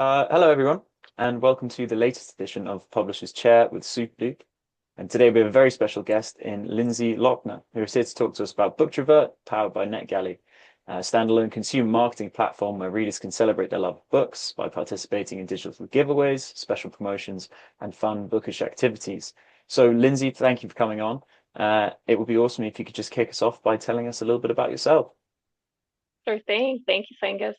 Hello, everyone, and welcome to the latest edition of Publisher's Chair with Supadu. And today we have a very special guest in Lindsey Lochner, who is here to talk to us about Booktrovert, powered by NetGalley, a standalone consumer marketing platform where readers can celebrate their love of books by participating in digital giveaways, special promotions, and fun bookish activities. So, Lindsey, thank you for coming on. It would be awesome if you could just kick us off by telling us a little bit about yourself. Sure thing. Thank you, Sangus.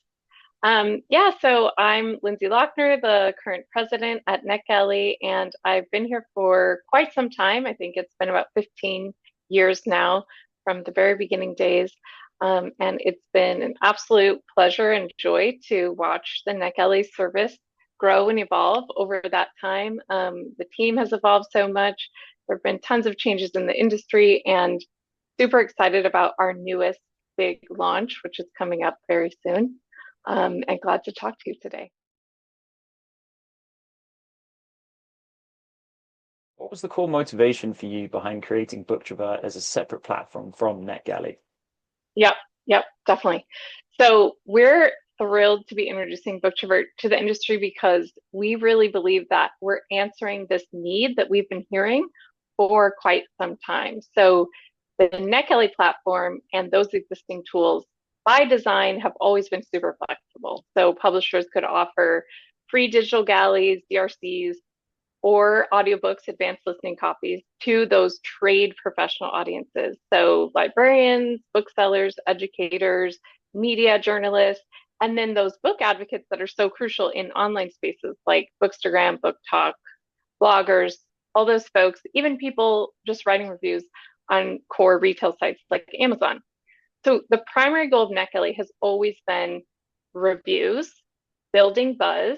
So I'm Lindsey Lochner, the current president at NetGalley, and I've been here for quite some time. I think it's been about 15 years now from the very beginning days. And it's been an absolute pleasure and joy to watch the NetGalley service grow and evolve over that time. The team has evolved so much. There have been tons of changes in the industry, and super excited about our newest big launch, which is coming up very soon. And glad to talk to you today. What was the core motivation for you behind creating Booktrovert as a separate platform from NetGalley? Yep, yep, definitely. So we're thrilled to be introducing Booktrovert to the industry because we really believe that we're answering this need that we've been hearing for quite some time. So the NetGalley platform and those existing tools by design have always been super flexible. So publishers could offer free digital galleys, DRCs, or audiobooks, advanced listening copies to those trade professional audiences. So librarians, booksellers, educators, media journalists, and then those book advocates that are so crucial in online spaces like Bookstagram, Book Talk, bloggers, all those folks, even people just writing reviews on core retail sites like Amazon. So the primary goal of NetGalley has always been reviews, building buzz,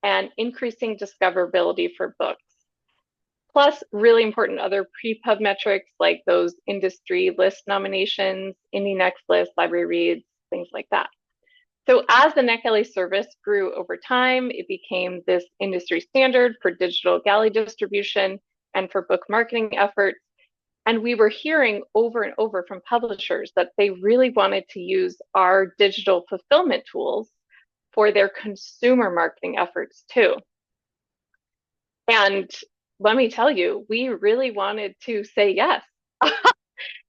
and increasing discoverability for books. Plus, really important other pre-pub metrics like those industry list nominations, Indie Next List, library reads, things like that. So as the NetGalley service grew over time, it became this industry standard for digital galley distribution and for book marketing efforts. And we were hearing over and over from publishers that they really wanted to use our digital fulfillment tools for their consumer marketing efforts too. And let me tell you, we really wanted to say yes.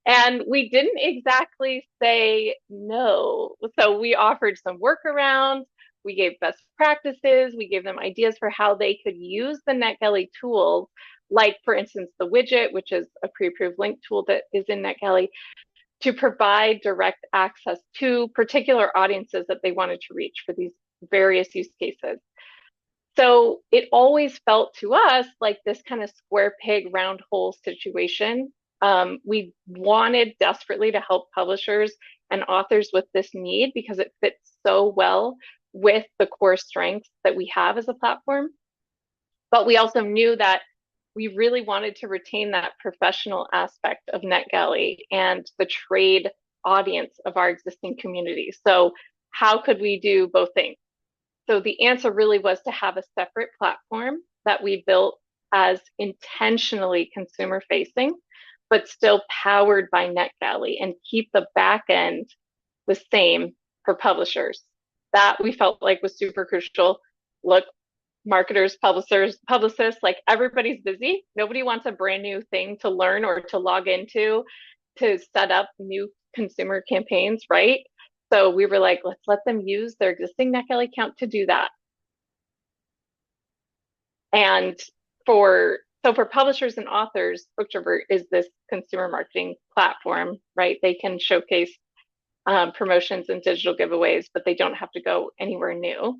And we didn't exactly say no. So we offered some workarounds. We gave best practices. We gave them ideas for how they could use the NetGalley tools, like, for instance, the widget, which is a pre-approved link tool that is in NetGalley, to provide direct access to particular audiences that they wanted to reach for these various use cases. So it always felt to us like this kind of square peg, round hole situation. We wanted desperately to help publishers and authors with this need because it fits so well with the core strengths that we have as a platform. But we also knew that we really wanted to retain that professional aspect of NetGalley and the trade audience of our existing community. So how could we do both things? So the answer really was to have a separate platform that we built as intentionally consumer facing, but still powered by NetGalley and keep the back end the same for publishers. That we felt like was super crucial. Look, marketers, publicists, like everybody's busy. Nobody wants a brand new thing to learn or to log into to set up new consumer campaigns, right? So we were like, let's let them use their existing NetGalley account to do that. And for publishers and authors, Booktrovert is this consumer marketing platform, right? They can showcase promotions and digital giveaways, but they don't have to go anywhere new.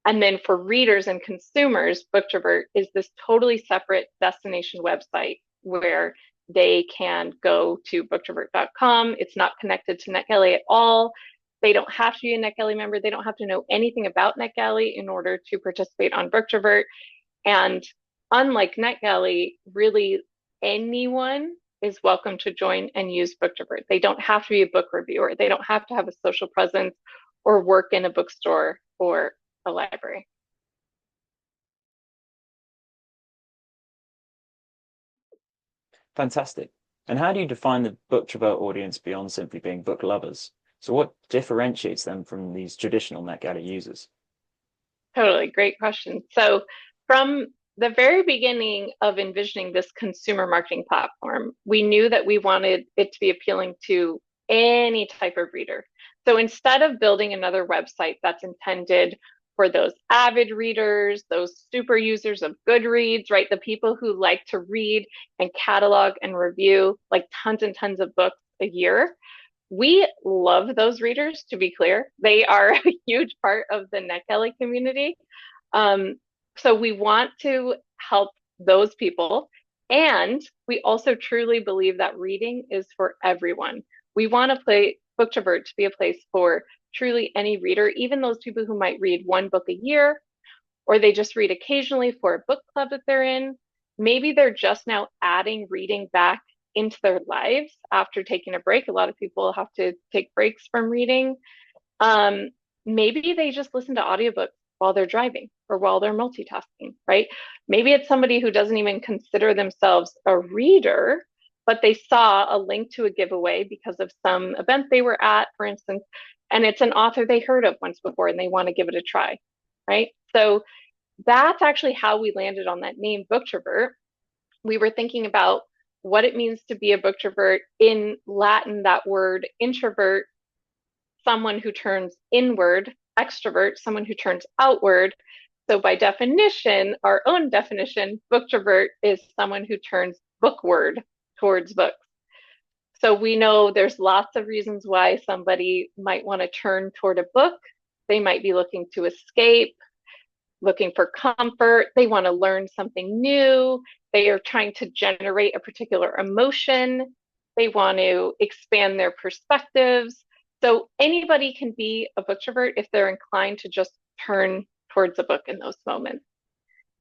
And then for readers and consumers, Booktrovert is this totally separate destination website where they can go to booktrovert.com. It's not connected to NetGalley at all. They don't have to be a NetGalley member. They don't have to know anything about NetGalley in order to participate on Booktrovert. And unlike NetGalley, really anyone is welcome to join and use Booktrovert. They don't have to be a book reviewer. They don't have to have a social presence or work in a bookstore or a library. Fantastic. And how do you define the Booktrovert audience beyond simply being book lovers? So what differentiates them from these traditional NetGalley users? Totally. Great question. So, from the very beginning of envisioning this consumer marketing platform, we knew that we wanted it to be appealing to any type of reader. So, instead of building another website that's intended for those avid readers, those super users of Goodreads, right? The people who like to read and catalog and review like tons and tons of books a year. We love those readers, to be clear. They are a huge part of the NetGalley community. Um, so we want to help those people. And we also truly believe that reading is for everyone. We want to play Booktrovert to be a place for truly any reader, even those people who might read one book a year, or they just read occasionally for a book club that they're in. Maybe they're just now adding reading back into their lives after taking a break. A lot of people have to take breaks from reading. Um, Maybe they just listen to audiobooks while they're driving or while they're multitasking, right? Maybe it's somebody who doesn't even consider themselves a reader, but they saw a link to a giveaway because of some event they were at, for instance, and it's an author they heard of once before and they want to give it a try, right? So that's actually how we landed on that name, Booktrovert. We were thinking about what it means to be a booktrovert. In Latin, that word introvert, someone who turns inward, extrovert, someone who turns outward. So by definition, our own definition, booktrovert is someone who turns bookward towards books. So we know there's lots of reasons why somebody might want to turn toward a book. They might be looking to escape, looking for comfort. They want to learn something new. They are trying to generate a particular emotion. They want to expand their perspectives. So anybody can be a booktrovert if they're inclined to just turn towards a book in those moments.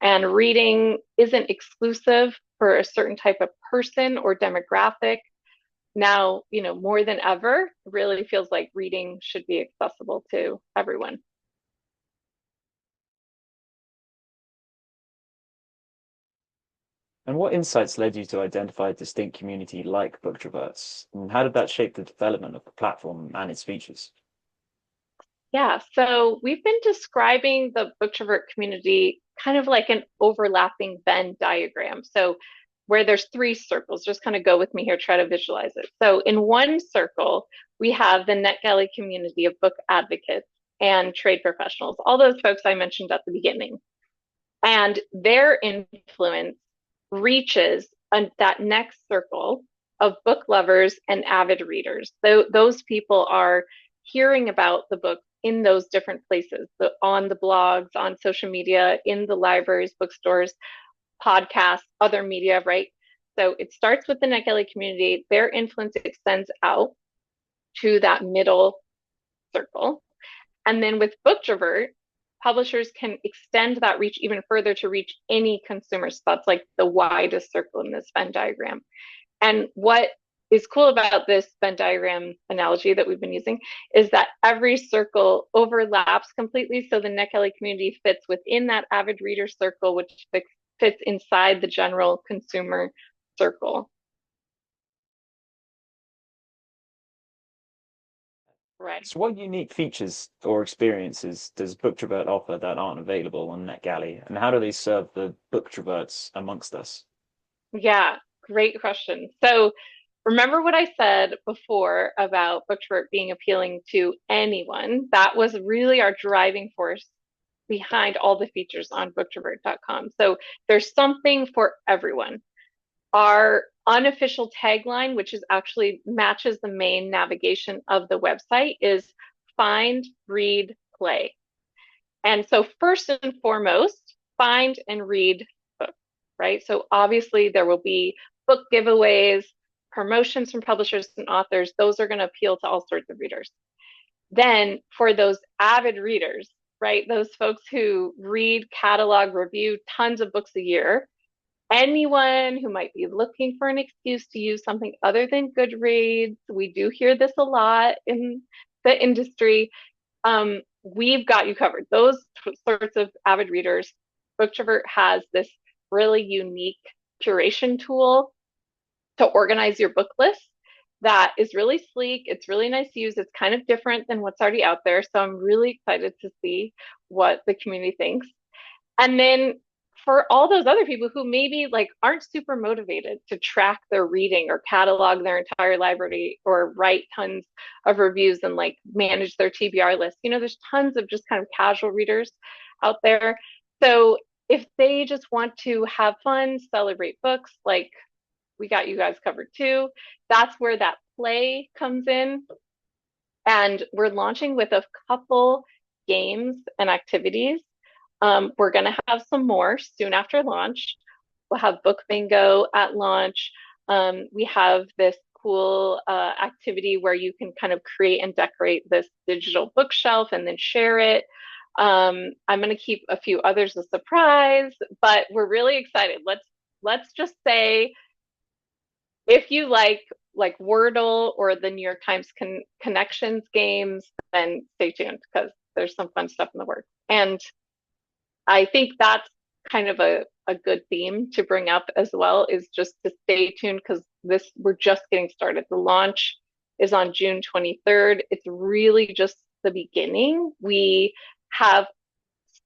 And reading isn't exclusive for a certain type of person or demographic. Now, more than ever, it really feels like reading should be accessible to everyone. And what insights led you to identify a distinct community like Booktroverts? And how did that shape the development of the platform and its features? Yeah, so we've been describing the Booktrovert community kind of like an overlapping Venn diagram. So where there's three circles, just kind of go with me here, try to visualize it. So in one circle, we have the NetGalley community of book advocates and trade professionals, all those folks I mentioned at the beginning. And their influence reaches that next circle of book lovers and avid readers. So those people are hearing about the book in those different places, on the blogs, on social media, in the libraries, bookstores, podcasts, other media, right? So it starts with the NetGalley community. Their influence extends out to that middle circle. And then with Booktrovert, publishers can extend that reach even further to reach any consumer. So that's like the widest circle in this Venn diagram. And what is cool about this Venn diagram analogy that we've been using is that every circle overlaps completely. So the NetGalley community fits within that avid reader circle, which fits inside the general consumer circle. Right. So what unique features or experiences does Booktrovert offer that aren't available on NetGalley? And how do they serve the Booktroverts amongst us? Yeah, great question. So remember what I said before about Booktrovert being appealing to anyone? That was really our driving force behind all the features on booktrovert.com. So there's something for everyone. Our unofficial tagline, which is actually matches the main navigation of the website, is find, read, play. And so first and foremost, find and read books, right? So obviously there will be book giveaways, promotions from publishers and authors. Those are going to appeal to all sorts of readers. Then for those avid readers, right? Those folks who read, catalog, review tons of books a year, anyone who might be looking for an excuse to use something other than Goodreads, we do hear this a lot in the industry. We've got you covered. Those sorts of avid readers, Booktrovert has this really unique curation tool to organize your book list. that is really sleek. It's really nice to use. It's kind of different than what's already out there. So I'm really excited to see what the community thinks. And then for all those other people who maybe like aren't super motivated to track their reading or catalog their entire library or write tons of reviews and like manage their TBR list, there's tons of just kind of casual readers out there. So if they just want to have fun, celebrate books, like we got you guys covered too. That's where that play comes in. And we're launching with a couple games and activities. We're going to have some more soon after launch. We'll have book bingo at launch. We have this cool activity where you can kind of create and decorate this digital bookshelf and then share it. I'm going to keep a few others a surprise, but we're really excited. Let's just say if you like Wordle or the New York Times Connections games, then stay tuned because there's some fun stuff in the works. And I think that's kind of a good theme to bring up as well is just to stay tuned because we're just getting started. The launch is on June 23rd. It's really just the beginning. We have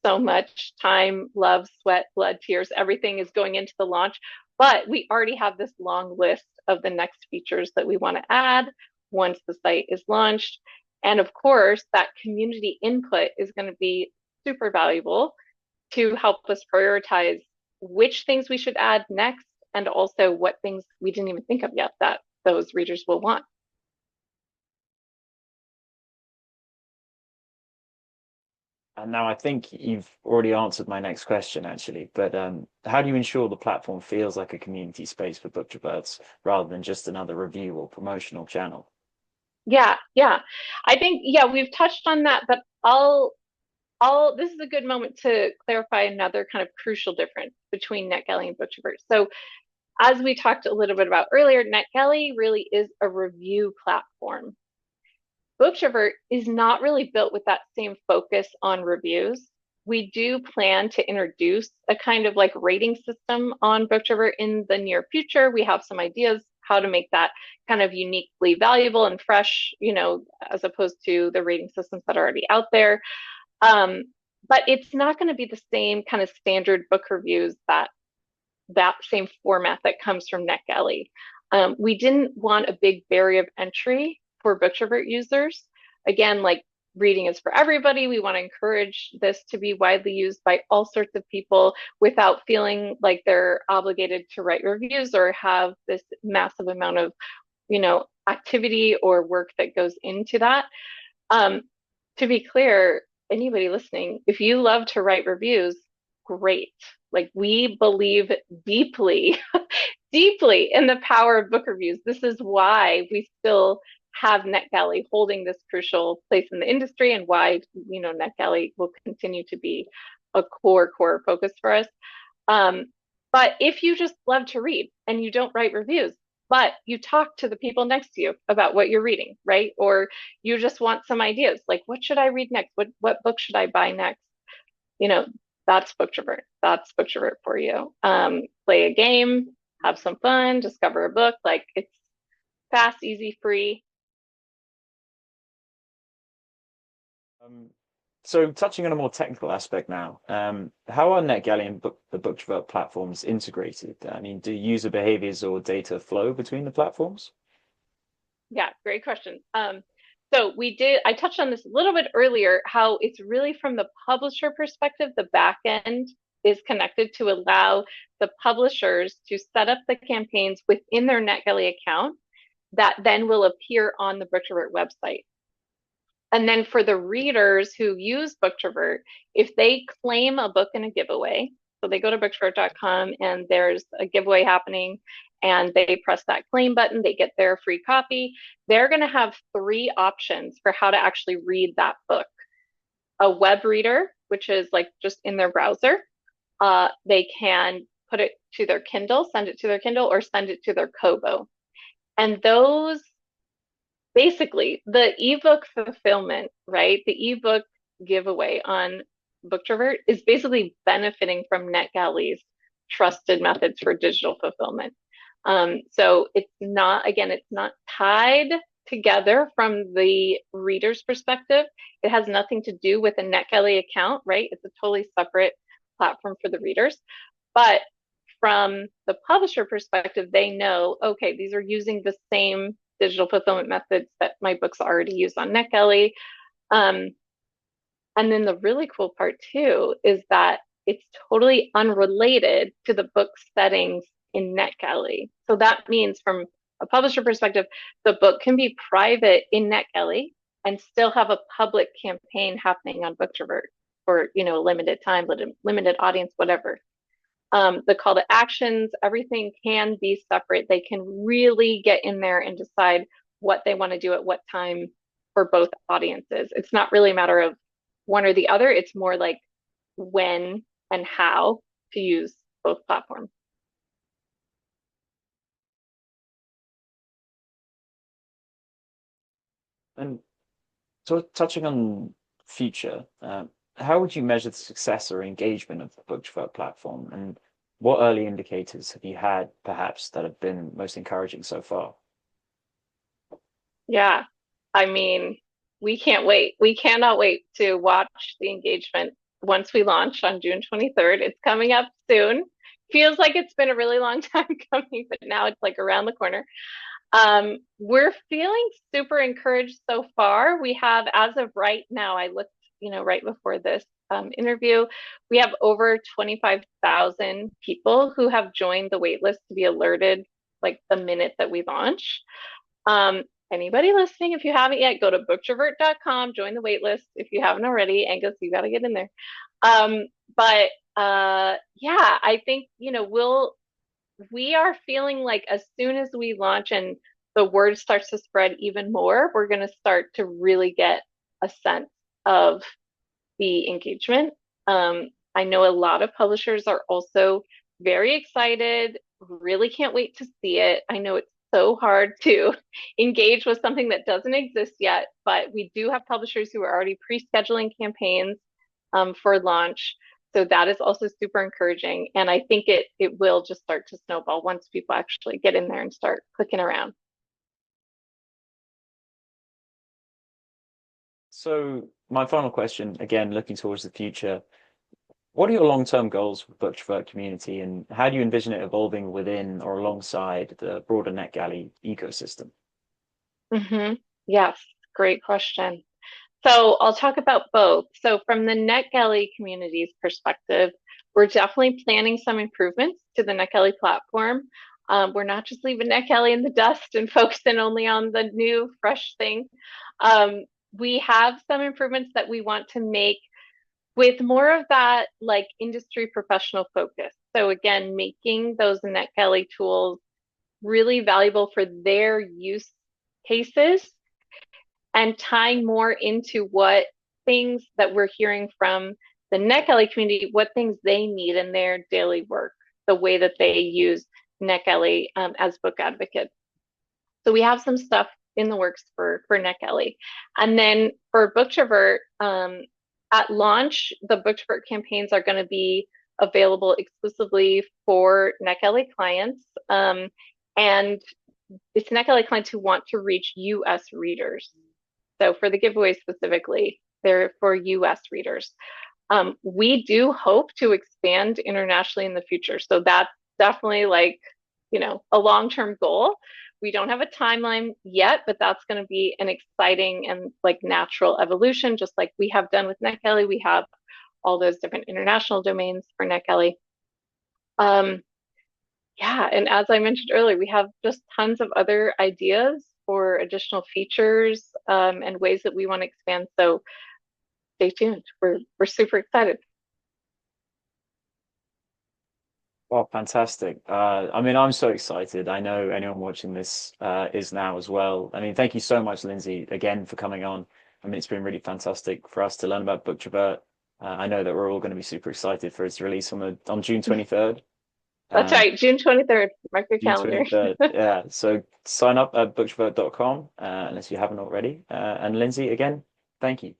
so much time, love, sweat, blood, tears, everything is going into the launch. But we already have this long list of the next features that we want to add once the site is launched. And of course, that community input is going to be super valuable to help us prioritize which things we should add next and also what things we didn't even think of yet that those readers will want. And now I think you've already answered my next question, actually. But how do you ensure the platform feels like a community space for booktroverts rather than just another review or promotional channel? Yeah. I think, yeah, we've touched on that, but this is a good moment to clarify another kind of crucial difference between NetGalley and Booktrovert. So as we talked a little bit about earlier, NetGalley really is a review platform. Booktrovert is not really built with that same focus on reviews. We do plan to introduce a kind of like rating system on Booktrovert in the near future. We have some ideas how to make that kind of uniquely valuable and fresh, as opposed to the rating systems that are already out there. But it's not going to be the same kind of standard book reviews that same format that comes from NetGalley. We didn't want a big barrier of entry for Booktrovert users. Again, like reading is for everybody. We want to encourage this to be widely used by all sorts of people without feeling like they're obligated to write reviews or have this massive amount of, activity or work that goes into that. To be clear, anybody listening, if you love to write reviews, great. Like we believe deeply, deeply in the power of book reviews. This is why we still have NetGalley holding this crucial place in the industry and why, NetGalley will continue to be a core focus for us. But if you just love to read and you don't write reviews, but you talk to the people next to you about what you're reading, right? Or you just want some ideas, like what should I read next? What book should I buy next? You know, that's Booktrovert. That's Booktrovert for you. Play a game, have some fun, discover a book. Like it's fast, easy, free. Um, so touching on a more technical aspect now, how are NetGalley and the Booktrovert platforms integrated? I mean, do user behaviors or data flow between the platforms? Yeah, great question. So I touched on this a little bit earlier, how it's really from the publisher perspective, the back end is connected to allow the publishers to set up the campaigns within their NetGalley account that then will appear on the Booktrovert website. And then for the readers who use Booktrovert, if they claim a book in a giveaway, so they go to booktrovert.com and there's a giveaway happening and they press that claim button, they get their free copy. They're going to have three options for how to actually read that book. A web reader, which is like just in their browser. They can put it to their Kindle, send it to their Kindle, or send it to their Kobo. And those basically the ebook fulfillment, right? The ebook giveaway on Booktrovert is basically benefiting from NetGalley's trusted methods for digital fulfillment. So it's not tied together from the reader's perspective. It has nothing to do with a NetGalley account, right? It's a totally separate platform for the readers. But from the publisher perspective, they know, okay, these are using the same digital fulfillment methods that my books already use on NetGalley. Um, and then the really cool part too is that it's totally unrelated to the book settings in NetGalley. So that means from a publisher perspective, the book can be private in NetGalley and still have a public campaign happening on Booktrovert for, you know, limited time, limited audience, whatever. The call to actions, everything can be separate. They can really get in there and decide what they want to do at what time for both audiences. It's not really a matter of one or the other. It's more like when and how to use both platforms. And so touching on future, how would you measure the success or engagement of the Booktrovert platform? And what early indicators have you had, perhaps, that have been most encouraging so far? Yeah, I mean, we can't wait. We cannot wait to watch the engagement once we launch on June 23rd. It's coming up soon. Feels like it's been a really long time coming, but now it's like around the corner. We're feeling super encouraged so far. We have, as of right now, I looked, you know, right before this interview, we have over 25,000 people who have joined the waitlist to be alerted like the minute that we launch. Um, Anybody listening, if you haven't yet, go to booktrovert.com, join the waitlist if you haven't already. Angus, you got to get in there. Um, but yeah, I think, you know, we are feeling like as soon as we launch and the word starts to spread even more, we're going to start to really get a sense of the engagement. I know a lot of publishers are also very excited, really can't wait to see it. I know it's so hard to engage with something that doesn't exist yet, but we do have publishers who are already pre-scheduling campaigns for launch. So that is also super encouraging. And I think it will just start to snowball once people actually get in there and start clicking around. So my final question, again, looking towards the future, what are your long-term goals for the Booktrovert community, and how do you envision it evolving within or alongside the broader NetGalley ecosystem? Mm-hmm. Yes, great question. So I'll talk about both. So from the NetGalley community's perspective, we're definitely planning some improvements to the NetGalley platform. We're not just leaving NetGalley in the dust and focusing only on the new, fresh thing. We have some improvements that we want to make with more of that like industry professional focus. So again, making those NetGalley tools really valuable for their use cases and tying more into what things that we're hearing from the NetGalley community, what things they need in their daily work, the way that they use NetGalley as book advocates. So we have some stuff in the works for NetGalley. And then for Booktrovert, at launch, the Booktrovert campaigns are going to be available exclusively for NetGalley clients. And it's NetGalley clients who want to reach US readers. So for the giveaway specifically, they're for US readers. We do hope to expand internationally in the future. So that's definitely like, you know, a long-term goal. We don't have a timeline yet, but that's going to be an exciting and like natural evolution, just like we have done with NetGalley. We have all those different international domains for NetGalley. Um, yeah, and as I mentioned earlier, we have just tons of other ideas for additional features and ways that we want to expand. So stay tuned. We're super excited. Well, fantastic. I mean, I'm so excited. I know anyone watching this is now as well. I mean, thank you so much, Lindsey, again for coming on. I mean, it's been really fantastic for us to learn about Booktrovert. I know that we're all going to be super excited for its release on June 23rd. That's Um, right, June 23rd. Mark your June calendar. 23rd. Yeah. So sign up at booktrovert.com unless you haven't already. And Lindsey, again, thank you.